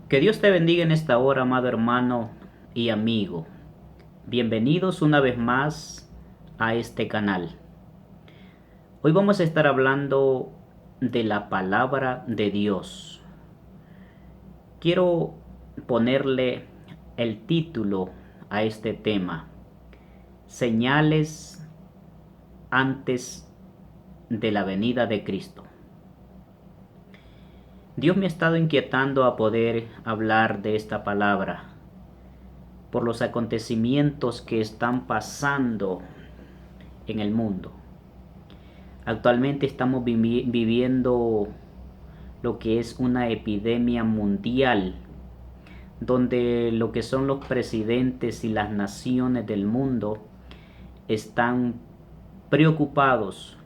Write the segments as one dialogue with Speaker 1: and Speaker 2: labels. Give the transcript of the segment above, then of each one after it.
Speaker 1: Que Dios te bendiga en esta hora, amado hermano y amigo. Bienvenidos una vez más a este canal. Hoy vamos a estar hablando de la palabra de Dios. Quiero ponerle el título a este tema: Señales antes de la venida de Cristo. Dios me ha estado inquietando a poder hablar de esta palabra por los acontecimientos que están pasando en el mundo. Actualmente estamos viviendo lo que es una epidemia mundial, donde lo que son los presidentes y las naciones del mundo están preocupados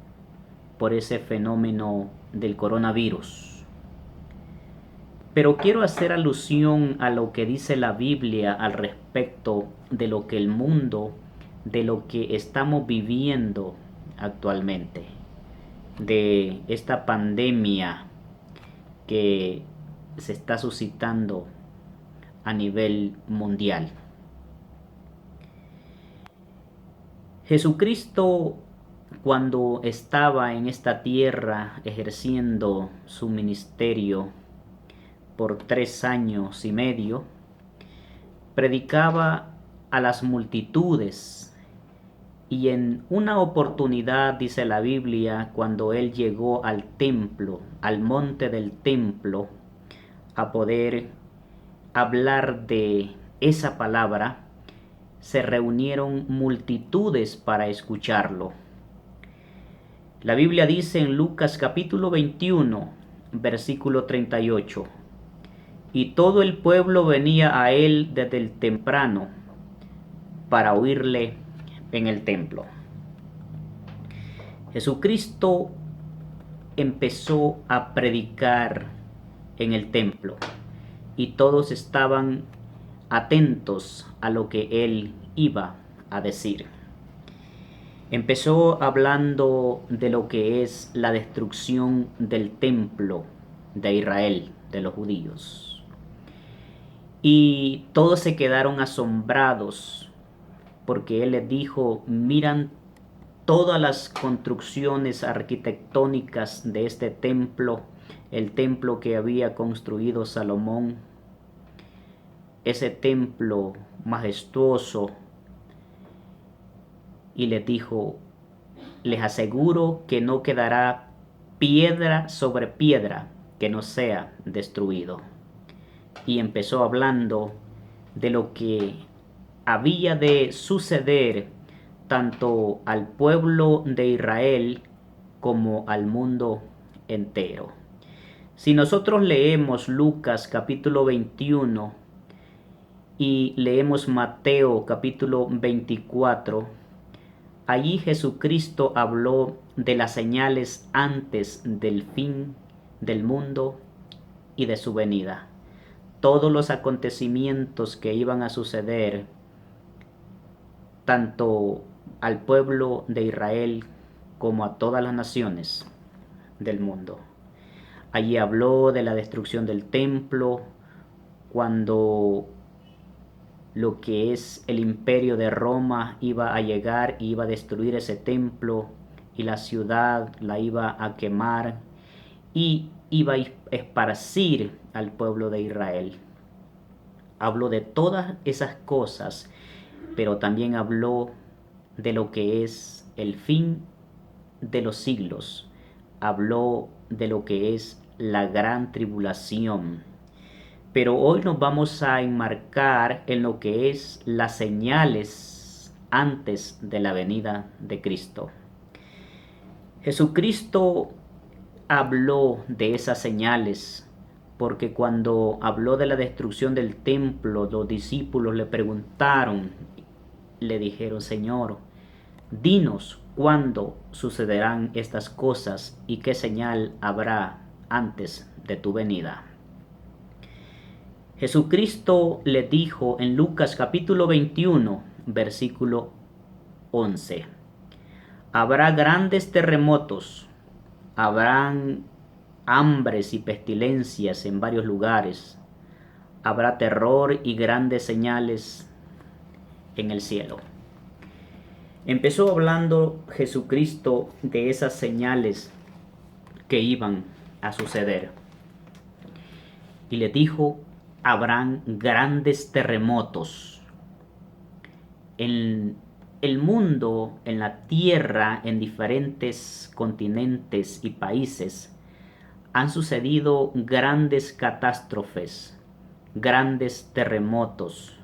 Speaker 1: por ese fenómeno del coronavirus. Pero quiero hacer alusión a lo que dice la Biblia al respecto de lo que el mundo, de lo que estamos viviendo actualmente, de esta pandemia que se está suscitando a nivel mundial. Jesucristo, cuando estaba en esta tierra ejerciendo su ministerio por 3 años y medio, predicaba a las multitudes, y en una oportunidad, dice la Biblia, cuando él llegó al templo, al monte del templo, a poder hablar de esa palabra, se reunieron multitudes para escucharlo. La Biblia dice en Lucas capítulo 21, versículo 38: y todo el pueblo venía a él desde el temprano para oírle en el templo. Jesucristo empezó a predicar en el templo y todos estaban atentos a lo que él iba a decir. Empezó hablando de lo que es la destrucción del templo de Israel, de los judíos. Y todos se quedaron asombrados porque él les dijo: miran todas las construcciones arquitectónicas de este templo, el templo que había construido Salomón, ese templo majestuoso. Y les dijo: les aseguro que no quedará piedra sobre piedra que no sea destruido. Y empezó hablando de lo que había de suceder tanto al pueblo de Israel como al mundo entero. Si nosotros leemos Lucas capítulo 21 y leemos Mateo capítulo 24, allí Jesucristo habló de las señales antes del fin del mundo y de su venida. Todos los acontecimientos que iban a suceder tanto al pueblo de Israel como a todas las naciones del mundo. Allí habló de la destrucción del templo, cuando lo que es el imperio de Roma iba a llegar y iba a destruir ese templo, y la ciudad la iba a quemar y iba a esparcir al pueblo de Israel. Habló de todas esas cosas, pero también habló de lo que es el fin de los siglos. Habló de lo que es la gran tribulación. Pero hoy nos vamos a enmarcar en lo que es las señales antes de la venida de Cristo. Jesucristo habló de esas señales porque cuando habló de la destrucción del templo, los discípulos le preguntaron, le dijeron: Señor, dinos cuándo sucederán estas cosas y qué señal habrá antes de tu venida. Jesucristo le dijo en Lucas capítulo 21, versículo 11: habrá grandes terremotos, habrán hambres y pestilencias en varios lugares, habrá terror y grandes señales en el cielo. Empezó hablando Jesucristo de esas señales que iban a suceder. Y le dijo, habrán grandes terremotos. En el mundo, en la tierra, en diferentes continentes y países, han sucedido grandes catástrofes, grandes terremotos.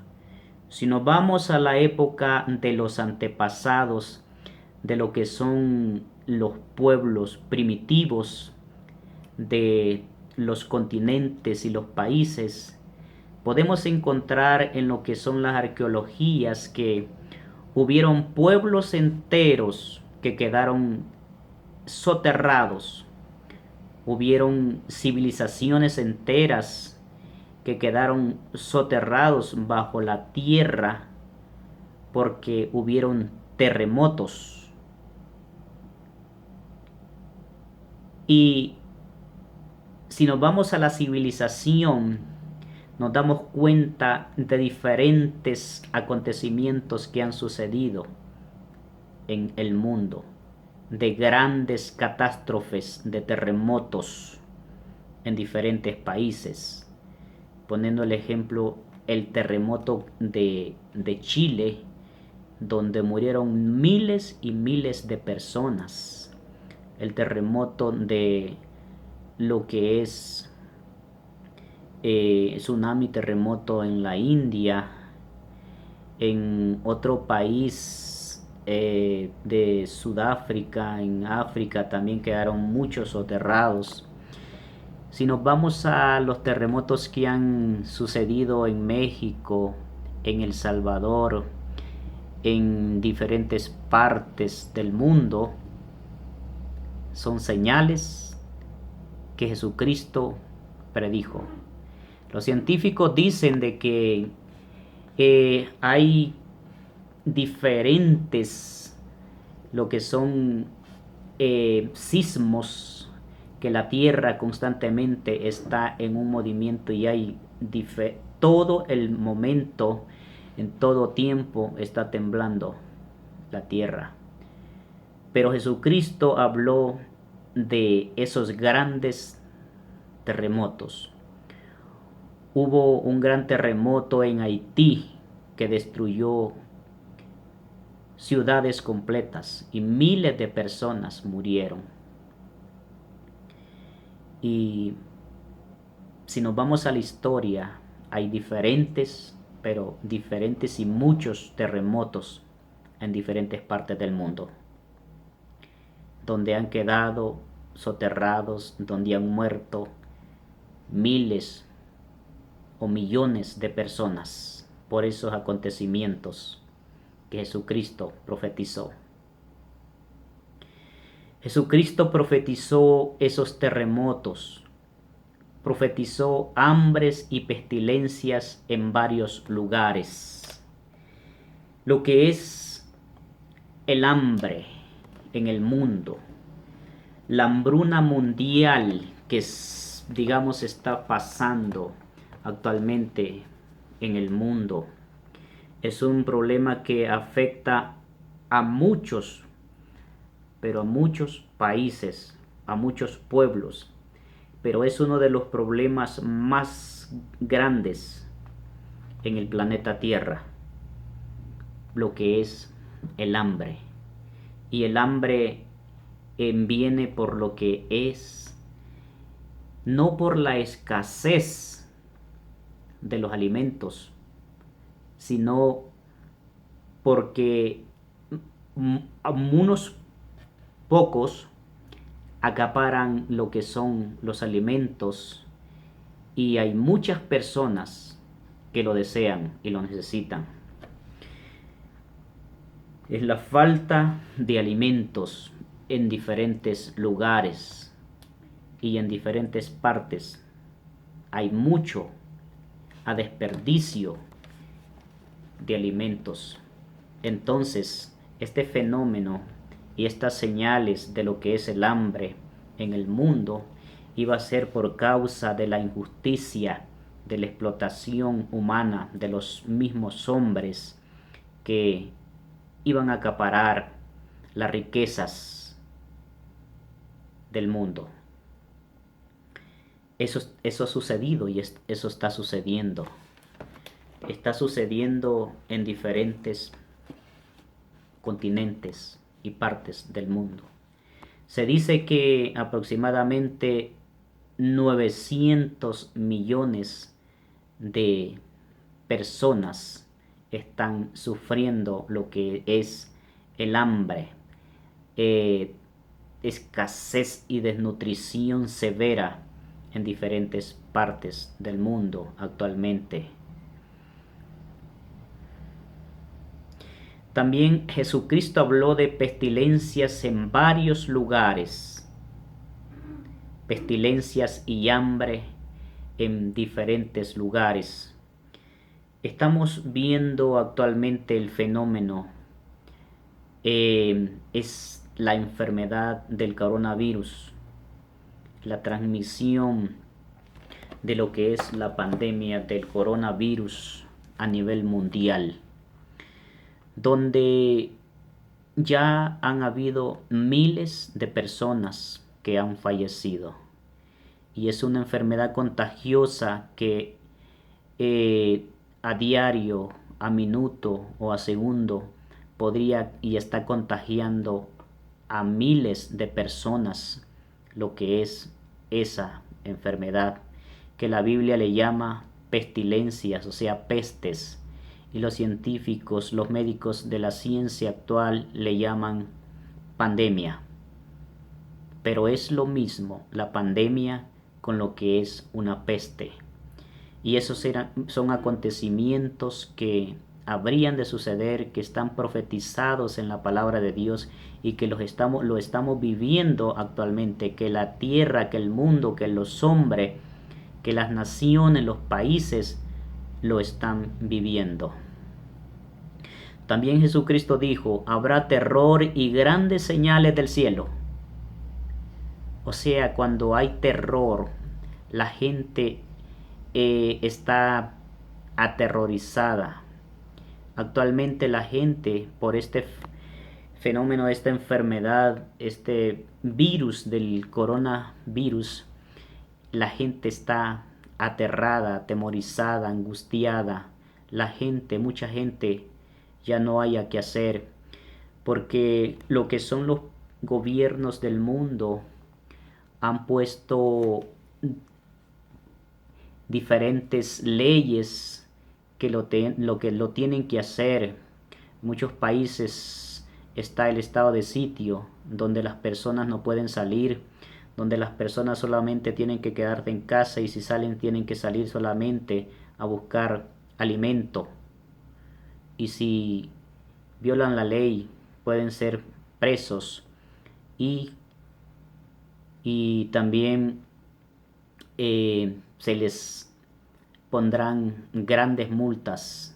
Speaker 1: Si nos vamos a la época de los antepasados, de lo que son los pueblos primitivos de los continentes y los países, podemos encontrar en lo que son las arqueologías que hubieron pueblos enteros que quedaron soterrados, hubieron civilizaciones enteras que quedaron soterrados bajo la tierra porque hubieron terremotos. Y si nos vamos a la civilización, nos damos cuenta de diferentes acontecimientos que han sucedido en el mundo, de grandes catástrofes, de terremotos en diferentes países. Poniendo el ejemplo, el terremoto de Chile, donde murieron miles y miles de personas. El terremoto de lo que es tsunami, terremoto en la India, en otro país de Sudáfrica, en África también quedaron muchos soterrados. Si nos vamos a los terremotos que han sucedido en México, en El Salvador, en diferentes partes del mundo, son señales que Jesucristo predijo. Los científicos dicen de que hay diferentes, lo que son sismos, que la tierra constantemente está en un movimiento y hay todo el momento, en todo tiempo está temblando la tierra. Pero Jesucristo habló de esos grandes terremotos. Hubo un gran terremoto en Haití que destruyó ciudades completas y miles de personas murieron. Y si nos vamos a la historia, hay diferentes y muchos terremotos en diferentes partes del mundo, donde han quedado soterrados, donde han muerto miles o millones de personas por esos acontecimientos que Jesucristo profetizó. Jesucristo profetizó esos terremotos, profetizó hambres y pestilencias en varios lugares. Lo que es el hambre en el mundo, la hambruna mundial que digamos está pasando actualmente en el mundo, es un problema que afecta a muchos, pero a muchos países, a muchos pueblos, pero es uno de los problemas más grandes en el planeta Tierra, lo que es el hambre. Y el hambre viene por lo que es, no por la escasez de los alimentos, sino porque unos pocos acaparan lo que son los alimentos y hay muchas personas que lo desean y lo necesitan. Es la falta de alimentos en diferentes lugares y en diferentes partes. Hay mucho a desperdicio de alimentos. Entonces, este fenómeno y estas señales de lo que es el hambre en el mundo iba a ser por causa de la injusticia de la explotación humana de los mismos hombres que iban a acaparar las riquezas del mundo. Eso ha sucedido y eso está sucediendo. Está sucediendo en diferentes continentes y partes del mundo. Se dice que aproximadamente 900 millones de personas están sufriendo lo que es el hambre, escasez y desnutrición severa en diferentes partes del mundo actualmente. También Jesucristo habló de pestilencias en varios lugares, pestilencias y hambre en diferentes lugares. Estamos viendo actualmente el fenómeno, es la enfermedad del coronavirus, la transmisión de lo que es la pandemia del coronavirus a nivel mundial, donde ya han habido miles de personas que han fallecido. Y es una enfermedad contagiosa que a diario, a minuto o a segundo podría y está contagiando a miles de personas lo que es esa enfermedad que la Biblia le llama pestilencias, o sea, pestes, y los científicos, los médicos de la ciencia actual le llaman pandemia. Pero es lo mismo la pandemia con lo que es una peste. Y esos son acontecimientos que habrían de suceder, que están profetizados en la palabra de Dios y que lo estamos viviendo actualmente, que la tierra, que el mundo, que los hombres, que las naciones, los países lo están viviendo. También Jesucristo dijo, habrá terror y grandes señales del cielo. O sea, cuando hay terror, la gente está aterrorizada. Actualmente la gente, por este fenómeno, esta enfermedad, este virus del coronavirus, la gente está aterrada, atemorizada, angustiada. Mucha gente ya no haya qué hacer, porque lo que son los gobiernos del mundo han puesto diferentes leyes que lo tienen que hacer. Muchos países está el estado de sitio, donde las personas no pueden salir, donde las personas solamente tienen que quedarse en casa y si salen tienen que salir solamente a buscar alimento. Y si violan la ley pueden ser presos y también se les pondrán grandes multas.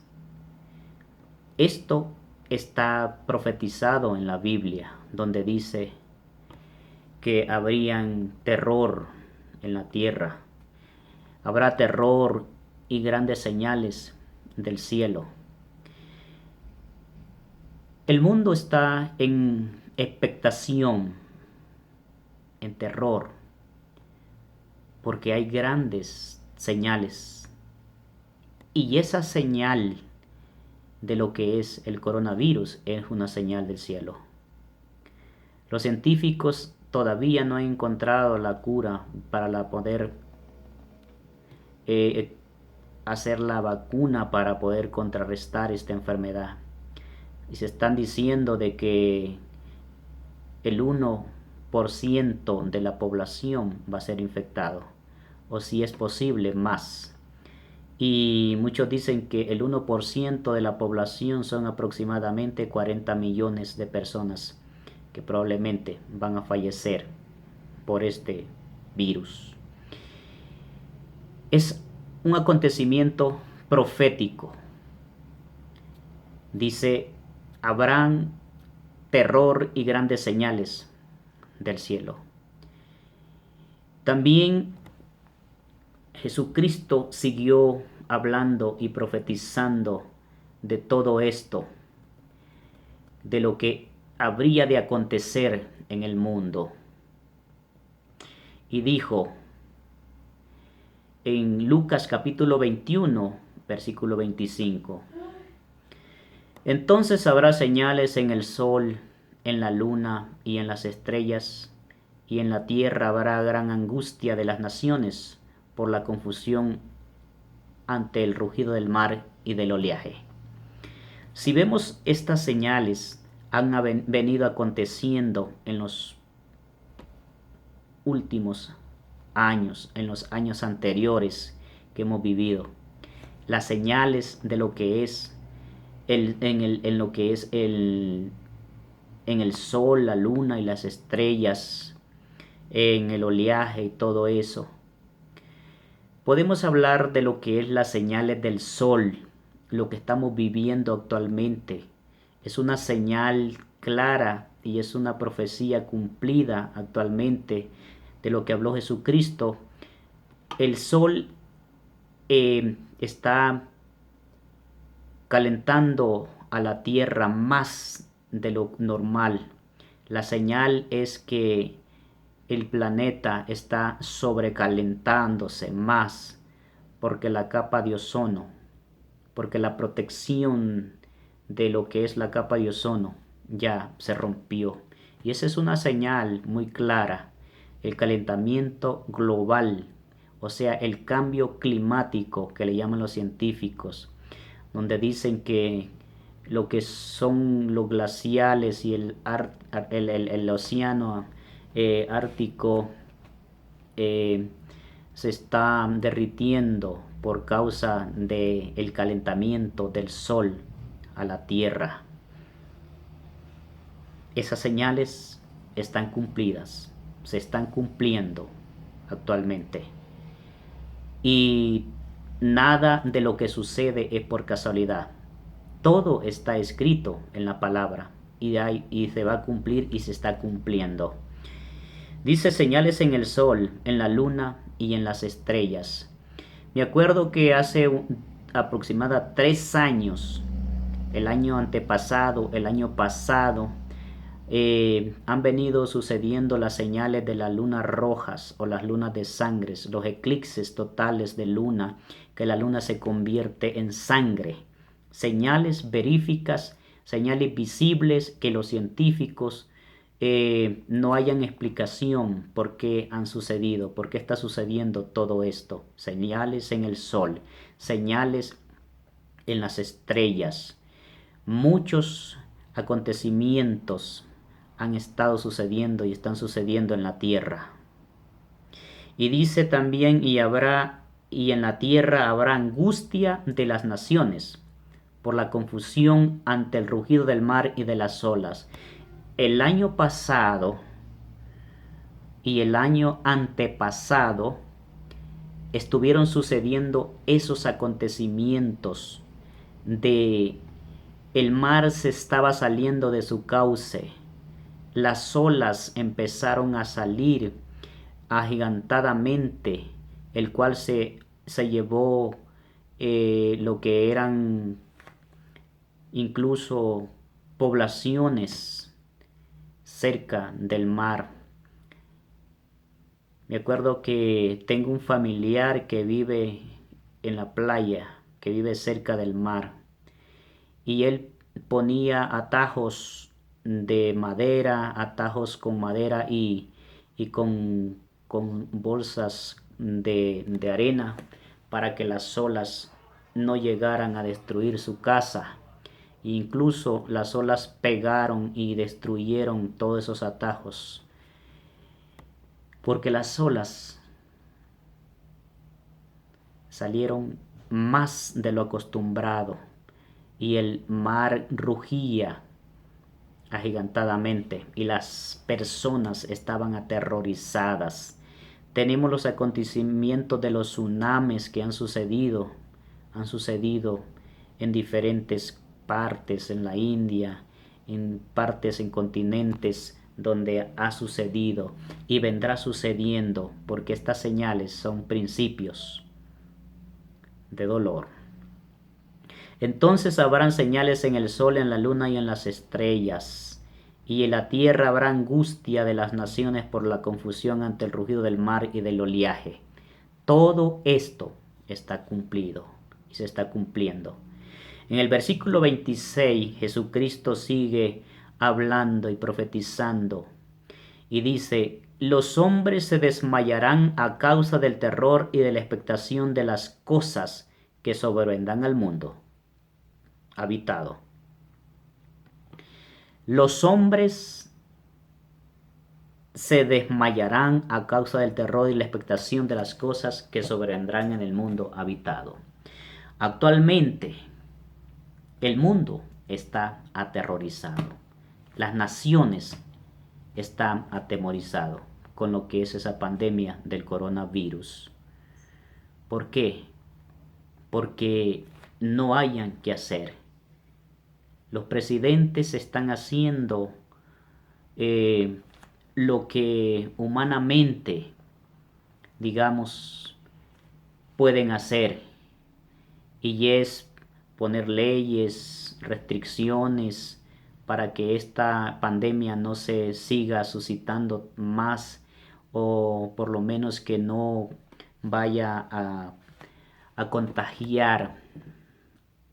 Speaker 1: Esto está profetizado en la Biblia, donde dice que habrían terror en la tierra. Habrá terror y grandes señales del cielo. El mundo está en expectación, en terror, porque hay grandes señales. Y esa señal de lo que es el coronavirus es una señal del cielo. Los científicos todavía no han encontrado la cura para poder hacer la vacuna para poder contrarrestar esta enfermedad. Y se están diciendo de que el 1% de la población va a ser infectado, o si es posible más. Y muchos dicen que el 1% de la población son aproximadamente 40 millones de personas que probablemente van a fallecer por este virus. Es un acontecimiento profético. Dice, habrán terror y grandes señales del cielo. También Jesucristo siguió hablando y profetizando de todo esto, de lo que habría de acontecer en el mundo. Y dijo en Lucas capítulo 21, versículo 25: entonces habrá señales en el sol, en la luna y en las estrellas, y en la tierra habrá gran angustia de las naciones por la confusión ante el rugido del mar y del oleaje. Si vemos, estas señales han venido aconteciendo en los últimos años, en los años anteriores que hemos vivido. Las señales de lo que es en lo que es en el sol, la luna y las estrellas, en el oleaje y todo eso. Podemos hablar de lo que es las señales del sol, lo que estamos viviendo actualmente. Es una señal clara y es una profecía cumplida actualmente de lo que habló Jesucristo. El sol está calentando a la tierra más de lo normal. La señal es que el planeta está sobrecalentándose más porque la capa de ozono, porque la protección de lo que es la capa de ozono ya se rompió. Y esa es una señal muy clara. El calentamiento global, o sea, el cambio climático que le llaman los científicos, donde dicen que lo que son los glaciales y el océano ártico se está derritiendo por causa del calentamiento del sol a la tierra. Esas señales están cumplidas, se están cumpliendo actualmente. Y nada de lo que sucede es por casualidad. Todo está escrito en la palabra y se va a cumplir y se está cumpliendo. Dice señales en el sol, en la luna y en las estrellas. Me acuerdo que hace aproximadamente 3 años, el año antepasado, el año pasado, han venido sucediendo las señales de las lunas rojas o las lunas de sangre, los eclipses totales de luna, que la luna se convierte en sangre. Señales veríficas, señales visibles que los científicos no hayan explicación por qué han sucedido, por qué está sucediendo todo esto. Señales en el sol, señales en las estrellas. Muchos acontecimientos han estado sucediendo y están sucediendo en la tierra. Y dice también, y en la tierra habrá angustia de las naciones por la confusión ante el rugido del mar y de las olas. El año pasado y el año antepasado estuvieron sucediendo esos acontecimientos de el mar se estaba saliendo de su cauce, las olas empezaron a salir agigantadamente, el cual se llevó lo que eran incluso poblaciones cerca del mar. Me acuerdo que tengo un familiar que vive en la playa, que vive cerca del mar, y él ponía atajos de madera, atajos con madera y con bolsas de arena para que las olas no llegaran a destruir su casa. Incluso las olas pegaron y destruyeron todos esos atajos, porque las olas salieron más de lo acostumbrado y el mar rugía agigantadamente y las personas estaban aterrorizadas. Tenemos los acontecimientos de los tsunamis que han sucedido en diferentes partes, en la India, en partes, en continentes donde ha sucedido y vendrá sucediendo, porque estas señales son principios. de dolor. Entonces habrán señales en el sol, en la luna y en las estrellas, y en la tierra habrá angustia de las naciones por la confusión ante el rugido del mar y del oleaje. Todo esto está cumplido y se está cumpliendo. En el versículo 26, Jesucristo sigue hablando y profetizando y dice: los hombres se desmayarán a causa del terror y de la expectación de las cosas que sobrevendrán al mundo habitado. Los hombres se desmayarán a causa del terror y la expectación de las cosas que sobrevendrán en el mundo habitado. Actualmente, el mundo está aterrorizado. Las naciones están atemorizadas con lo que es esa pandemia del coronavirus. ¿Por qué? Porque no hayan qué hacer. Los presidentes están haciendo lo que humanamente, digamos, pueden hacer, y es poner leyes, restricciones para que esta pandemia no se siga suscitando más, o por lo menos que no vaya a contagiar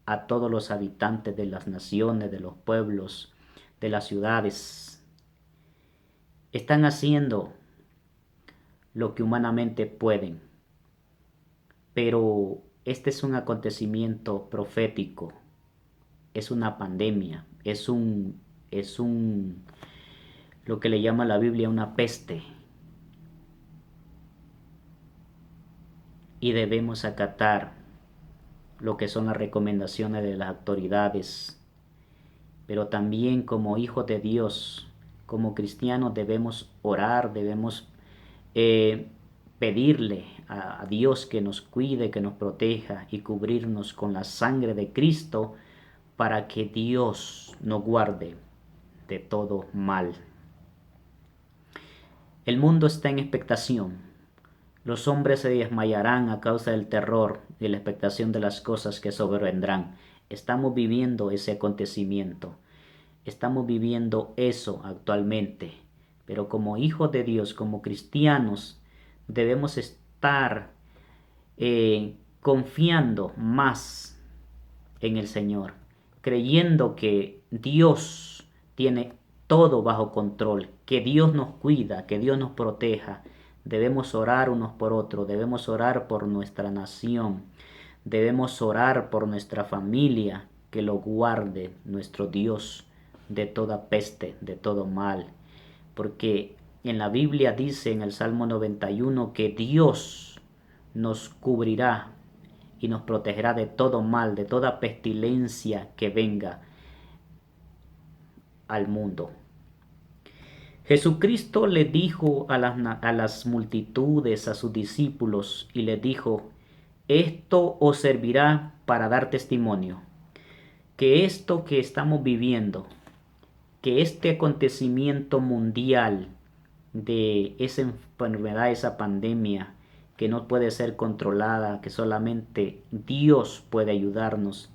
Speaker 1: a todos los habitantes de las naciones, de los pueblos, de las ciudades. Están haciendo lo que humanamente pueden, pero este es un acontecimiento profético, es una pandemia, es lo que le llama la Biblia una peste, y debemos acatar lo que son las recomendaciones de las autoridades, pero también como hijos de Dios, como cristianos debemos orar, debemos pedirle a Dios que nos cuide, que nos proteja y cubrirnos con la sangre de Cristo para que Dios nos guarde de todo mal. El mundo está en expectación. Los hombres se desmayarán a causa del terror y la expectación de las cosas que sobrevendrán. Estamos viviendo ese acontecimiento. Estamos viviendo eso actualmente. Pero como hijos de Dios, como cristianos, debemos estar confiando más en el Señor, creyendo que Dios tiene todo bajo control, que Dios nos cuida, que Dios nos proteja. Debemos orar unos por otros, debemos orar por nuestra nación, debemos orar por nuestra familia, que lo guarde nuestro Dios de toda peste, de todo mal. Porque en la Biblia dice en el Salmo 91 que Dios nos cubrirá y nos protegerá de todo mal, de toda pestilencia que venga al mundo. Jesucristo le dijo a las multitudes, a sus discípulos, y les dijo: esto os servirá para dar testimonio, que esto que estamos viviendo, que este acontecimiento mundial de esa enfermedad, esa pandemia que no puede ser controlada, que solamente Dios puede ayudarnos,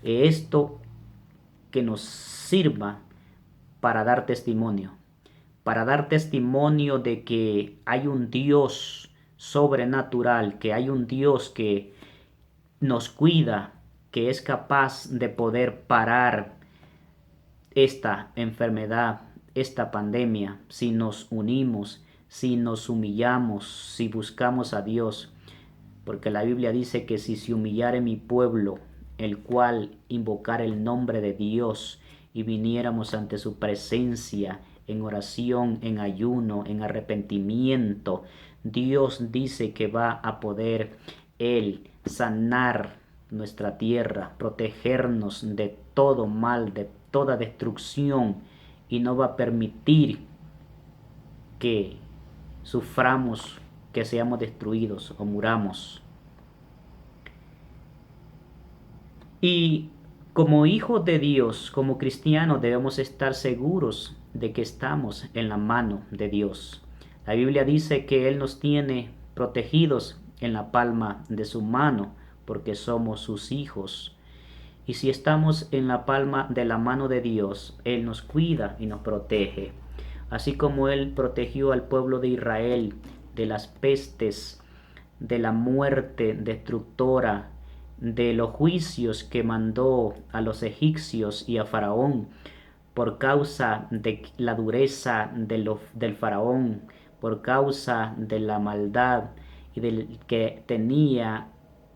Speaker 1: esto que nos sirva para dar testimonio de que hay un Dios sobrenatural, que hay un Dios que nos cuida, que es capaz de poder parar esta enfermedad, esta pandemia, si nos unimos, si nos humillamos, si buscamos a Dios. Porque la Biblia dice que si se humillare mi pueblo, el cual invocara el nombre de Dios, y viniéramos ante su presencia en oración, en ayuno, en arrepentimiento, Dios dice que va a poder Él sanar nuestra tierra, protegernos de todo mal, de toda destrucción, y no va a permitir que suframos, que seamos destruidos o muramos. Y como hijos de Dios, como cristianos, debemos estar seguros de que estamos en la mano de Dios. La Biblia dice que Él nos tiene protegidos en la palma de su mano, porque somos sus hijos. Y si estamos en la palma de la mano de Dios, Él nos cuida y nos protege. Así como Él protegió al pueblo de Israel de las pestes, de la muerte destructora, de los juicios que mandó a los egipcios y a Faraón por causa de la dureza del Faraón, por causa de la maldad y del que tenía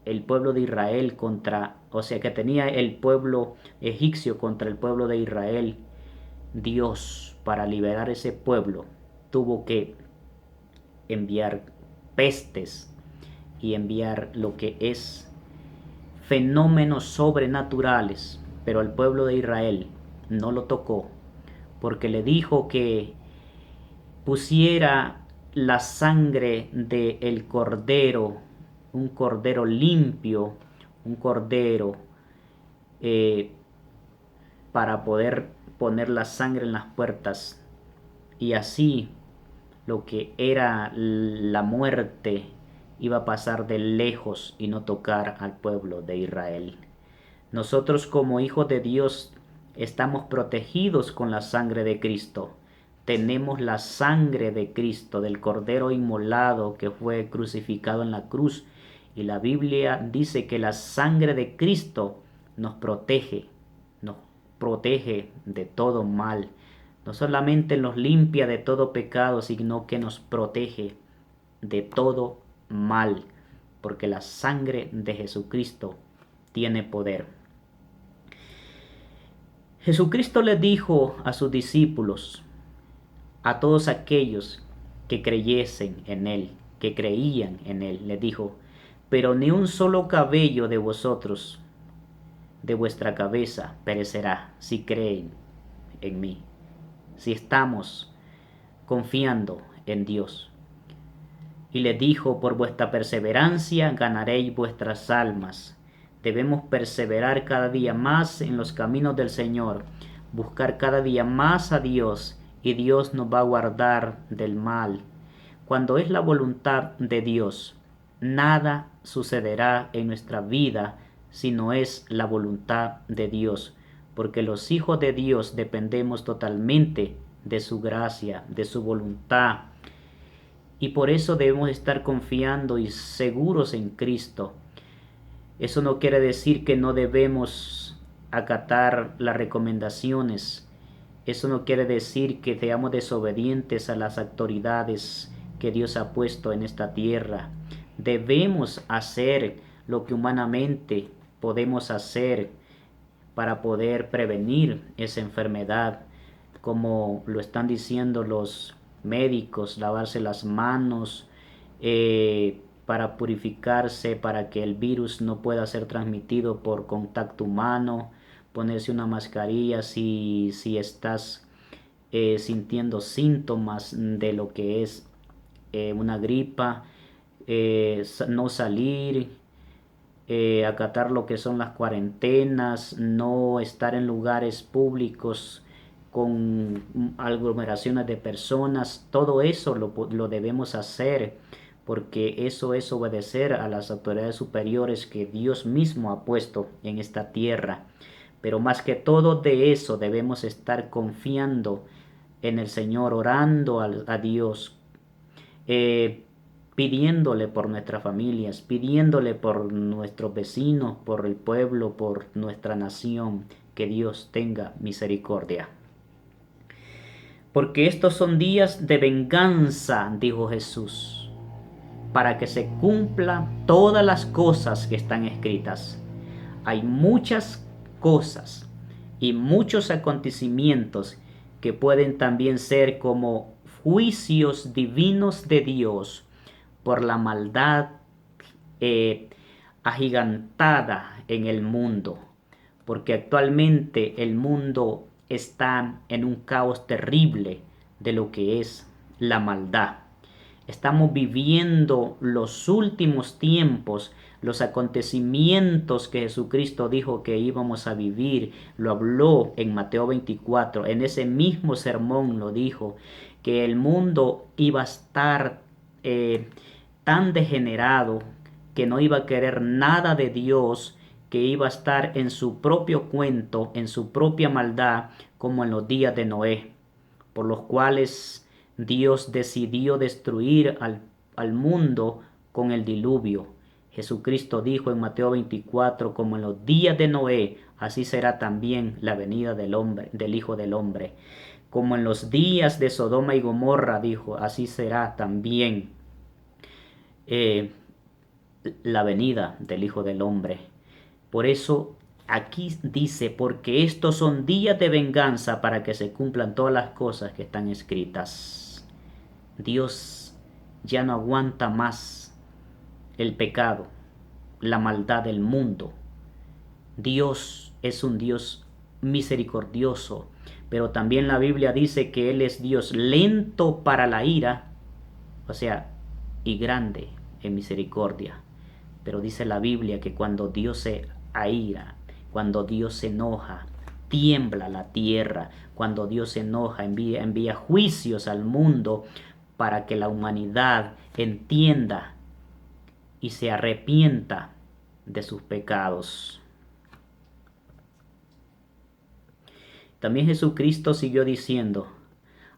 Speaker 1: el pueblo de Israel que tenía el pueblo egipcio contra el pueblo de Israel. Dios, para liberar ese pueblo, tuvo que enviar pestes y enviar lo que es fenómenos sobrenaturales, pero el pueblo de Israel no lo tocó, porque le dijo que pusiera la sangre del cordero, un cordero limpio, un cordero para poder poner la sangre en las puertas, y así lo que era la muerte iba a pasar de lejos y no tocar al pueblo de Israel. Nosotros como hijos de Dios estamos protegidos con la sangre de Cristo. Tenemos la sangre de Cristo, del Cordero inmolado que fue crucificado en la cruz. Y la Biblia dice que la sangre de Cristo nos protege de todo mal. No solamente nos limpia de todo pecado, sino que nos protege de todo mal, porque la sangre de Jesucristo tiene poder. Jesucristo le dijo a sus discípulos, a todos aquellos que creyesen en Él, que creían en Él, le dijo, pero ni un solo cabello de vosotros, de vuestra cabeza, perecerá si creen en mí, si estamos confiando en Dios. Y le dijo, por vuestra perseverancia ganaréis vuestras almas. Debemos perseverar cada día más en los caminos del Señor, buscar cada día más a Dios, y Dios nos va a guardar del mal. Cuando es la voluntad de Dios, nada sucederá en nuestra vida si no es la voluntad de Dios, porque los hijos de Dios dependemos totalmente de su gracia, de su voluntad. Y por eso debemos estar confiando y seguros en Cristo. Eso no quiere decir que no debemos acatar las recomendaciones. Eso no quiere decir que seamos desobedientes a las autoridades que Dios ha puesto en esta tierra. Debemos hacer lo que humanamente podemos hacer para poder prevenir esa enfermedad, como lo están diciendo los médicos, lavarse las manos para purificarse, para que el virus no pueda ser transmitido por contacto humano, ponerse una mascarilla si estás sintiendo síntomas de lo que es una gripa, no salir, acatar lo que son las cuarentenas, no estar en lugares públicos con aglomeraciones de personas. Todo eso lo debemos hacer, porque eso es obedecer a las autoridades superiores que Dios mismo ha puesto en esta tierra. Pero más que todo de eso debemos estar confiando en el Señor, orando a Dios, pidiéndole por nuestras familias, pidiéndole por nuestros vecinos, por el pueblo, por nuestra nación, que Dios tenga misericordia. Porque estos son días de venganza, dijo Jesús, para que se cumplan todas las cosas que están escritas. Hay muchas cosas y muchos acontecimientos que pueden también ser como juicios divinos de Dios por la maldad agigantada en el mundo, porque actualmente el mundo está en un caos terrible de lo que es la maldad. Estamos viviendo los últimos tiempos, los acontecimientos que Jesucristo dijo que íbamos a vivir. Lo habló en Mateo 24. En ese mismo sermón lo dijo, que el mundo iba a estar tan degenerado que no iba a querer nada de Dios, que iba a estar en su propio cuento, en su propia maldad, como en los días de Noé, por los cuales Dios decidió destruir al mundo con el diluvio. Jesucristo dijo en Mateo 24, como en los días de Noé, así será también la venida del hombre, del Hijo del Hombre. Como en los días de Sodoma y Gomorra, dijo, así será también eh, la venida del Hijo del Hombre. Por eso aquí dice, porque estos son días de venganza para que se cumplan todas las cosas que están escritas. Dios ya no aguanta más el pecado, la maldad del mundo. Dios es un Dios misericordioso, pero también la Biblia dice que Él es Dios lento para la ira, o sea, y grande en misericordia. Pero dice la Biblia que cuando Dios se aira, cuando Dios se enoja, tiembla la tierra. Cuando Dios se enoja, envía juicios al mundo para que la humanidad entienda y se arrepienta de sus pecados. También Jesucristo siguió diciendo,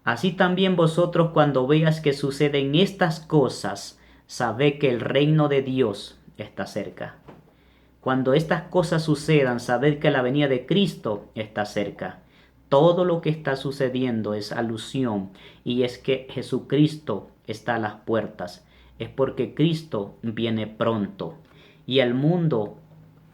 Speaker 1: así también vosotros cuando veas que suceden estas cosas, sabed que el reino de Dios está cerca. Cuando estas cosas sucedan, sabed que la venida de Cristo está cerca. Todo lo que está sucediendo es alusión y es que Jesucristo está a las puertas. Es porque Cristo viene pronto y al mundo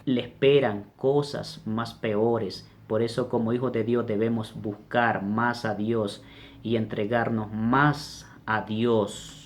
Speaker 1: le esperan cosas más peores. Por eso como hijos de Dios debemos buscar más a Dios y entregarnos más a Dios.